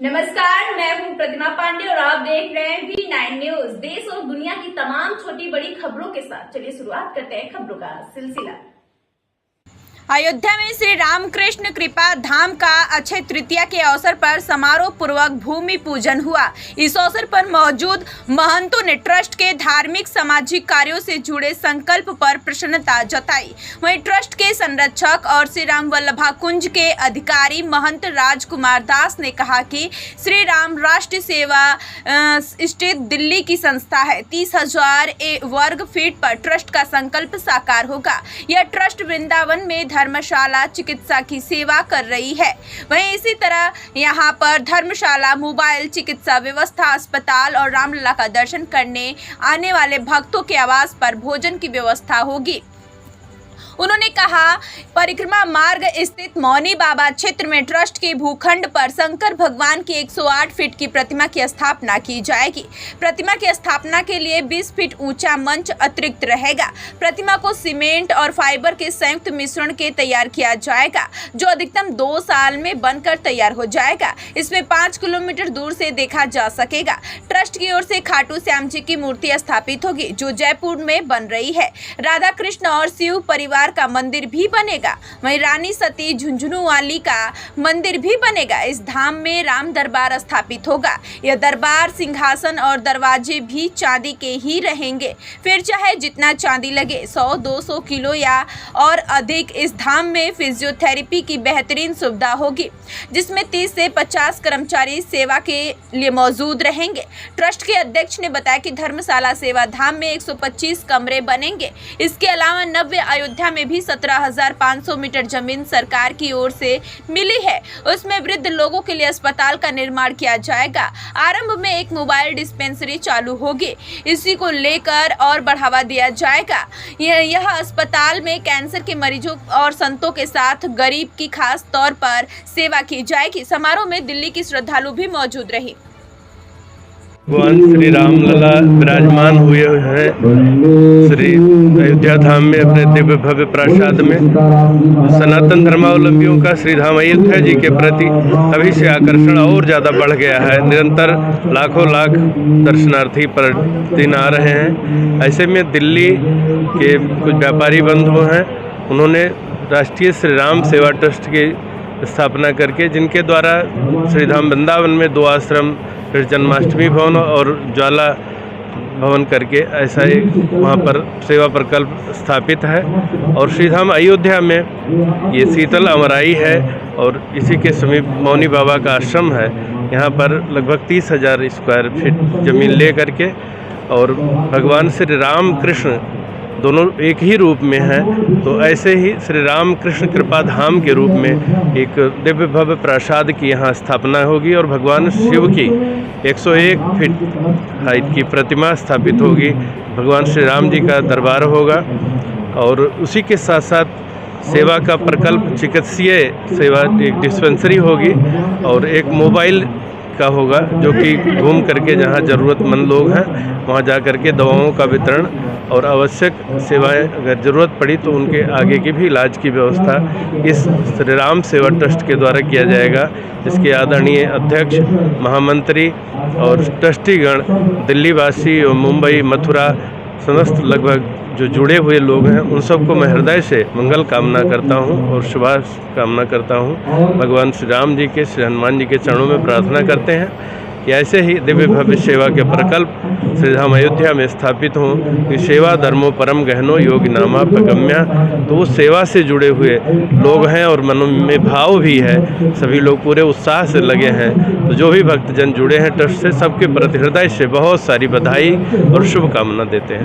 नमस्कार, मैं हूं प्रतिमा पांडे और आप देख रहे हैं V9 न्यूज। देश और दुनिया की तमाम छोटी बड़ी खबरों के साथ चलिए शुरुआत करते हैं खबरों का सिलसिला। अयोध्या में श्री रामकृष्ण कृपा धाम का अक्षय तृतीया के अवसर पर समारोह पूर्वक भूमि पूजन हुआ। इस अवसर पर मौजूद महंतों ने ट्रस्ट के धार्मिक सामाजिक कार्यों से जुड़े संकल्प पर प्रसन्नता जताई। वहीं ट्रस्ट के संरक्षक और श्री राम वल्लभा कुंज के अधिकारी महंत राजकुमार दास ने कहा कि श्री राम राष्ट्रीय सेवा स्टेट दिल्ली की संस्था है। 30,000 वर्ग फीट पर ट्रस्ट का संकल्प साकार होगा। यह ट्रस्ट वृंदावन में धर्मशाला चिकित्सा की सेवा कर रही है। वहीं इसी तरह यहां पर धर्मशाला, मोबाइल चिकित्सा व्यवस्था, अस्पताल और रामलला का दर्शन करने आने वाले भक्तों के आवास पर भोजन की व्यवस्था होगी। उन्होंने कहा, परिक्रमा मार्ग स्थित मौनी बाबा क्षेत्र में ट्रस्ट के भूखंड पर शंकर भगवान की 108 फीट की प्रतिमा की स्थापना की जाएगी। प्रतिमा की स्थापना के लिए 20 फीट ऊंचा मंच अतिरिक्त रहेगा। प्रतिमा को सीमेंट और फाइबर के संयुक्त मिश्रण के तैयार किया जाएगा, जो अधिकतम 2 साल में बनकर तैयार हो जाएगा। इसमें 5 किलोमीटर दूर से देखा जा सकेगा। ट्रस्ट की ओर से खाटू श्याम जी की मूर्ति स्थापित होगी, जो जयपुर में बन रही है। राधा कृष्ण और शिव परिवार का मंदिर भी बनेगा। वहीं रानी सती झुंझुनू वाली का मंदिर भी बनेगा। इस धाम में राम दरबार स्थापित होगा। यह दरबार सिंहासन और दरवाजे भी चांदी के ही रहेंगे। फिर चाहे जितना चांदी लगे, 100-200 किलो या और अधिक। इस धाम में फिजियोथेरेपी की बेहतरीन सुविधा होगी, जिसमें 30 से 50 कर्मचारी सेवा के लिए मौजूद रहेंगे। ट्रस्ट के अध्यक्ष ने बताया कि धर्मशाला सेवा धाम में 125 कमरे बनेंगे। इसके अलावा नव्य अयोध्या में भी 17,500 मीटर जमीन सरकार की ओर से मिली है। उसमें वृद्ध लोगों के लिए अस्पताल का निर्माण किया जाएगा। आरंभ में एक मोबाइल डिस्पेंसरी चालू होगी। इसी को लेकर और बढ़ावा दिया जाएगा। यह अस्पताल में कैंसर के मरीजों और संतों के साथ गरीब की खास तौर पर सेवा की जाएगी। समारोह में दिल्ली की श्रद्धालु भी मौजूद रही। भगवान श्री रामलला विराजमान हुए हैं श्री अयोध्या धाम में अपने दिव्य भव्य प्रासाद में। सनातन धर्मावलंबियों का श्री धाम अयोध्या जी के प्रति अभी से आकर्षण और ज़्यादा बढ़ गया है। निरंतर लाखों लाख दर्शनार्थी प्रतिदिन आ रहे हैं। ऐसे में दिल्ली के कुछ व्यापारी बंधु हैं, उन्होंने राष्ट्रीय श्री राम सेवा ट्रस्ट की स्थापना करके, जिनके द्वारा श्री धाम वृंदावन में 2 आश्रम, फिर जन्माष्टमी भवन और ज्वाला भवन करके ऐसा एक वहाँ पर सेवा प्रकल्प स्थापित है। और श्रीधाम अयोध्या में ये शीतल अमराई है और इसी के समीप मौनी बाबा का आश्रम है। यहाँ पर लगभग 30,000 स्क्वायर फीट ज़मीन ले करके, और भगवान श्री राम कृष्ण दोनों एक ही रूप में हैं। तो ऐसे ही श्री राम कृष्ण कृपा धाम के रूप में एक दिव्य भव्य प्रासाद की यहाँ स्थापना होगी और भगवान शिव की 101 फीट हाइट की प्रतिमा स्थापित होगी। भगवान श्री राम जी का दरबार होगा और उसी के साथ साथ सेवा का प्रकल्प, चिकित्सीय सेवा, एक डिस्पेंसरी होगी और एक मोबाइल का होगा, जो कि घूम करके जहाँ ज़रूरतमंद लोग हैं वहाँ जा करके दवाओं का वितरण और आवश्यक सेवाएं अगर ज़रूरत पड़ी तो उनके आगे की भी इलाज की व्यवस्था इस श्री राम सेवा ट्रस्ट के द्वारा किया जाएगा। इसके आदरणीय अध्यक्ष, महामंत्री और ट्रस्टीगण, दिल्ली वासी और मुंबई, मथुरा, समस्त लगभग जो जुड़े हुए लोग हैं, उन सबको मैं हृदय से मंगल कामना करता हूं और शुभ कामना करता हूं। भगवान श्री राम जी के, श्री हनुमान जी के चरणों में प्रार्थना करते हैं कि ऐसे ही दिव्य भव्य सेवा के प्रकल्प श्री धाम अयोध्या में स्थापित हों। कि सेवा धर्मो परम गहनो योगी नामा प्रगम्या। तो उस सेवा से जुड़े हुए लोग हैं और मन में भाव भी है, सभी लोग पूरे उत्साह से लगे हैं। तो जो भी भक्तजन जुड़े हैं ट्रस्ट से, सबके प्रति हृदय से बहुत सारी बधाई और शुभकामना देते हैं।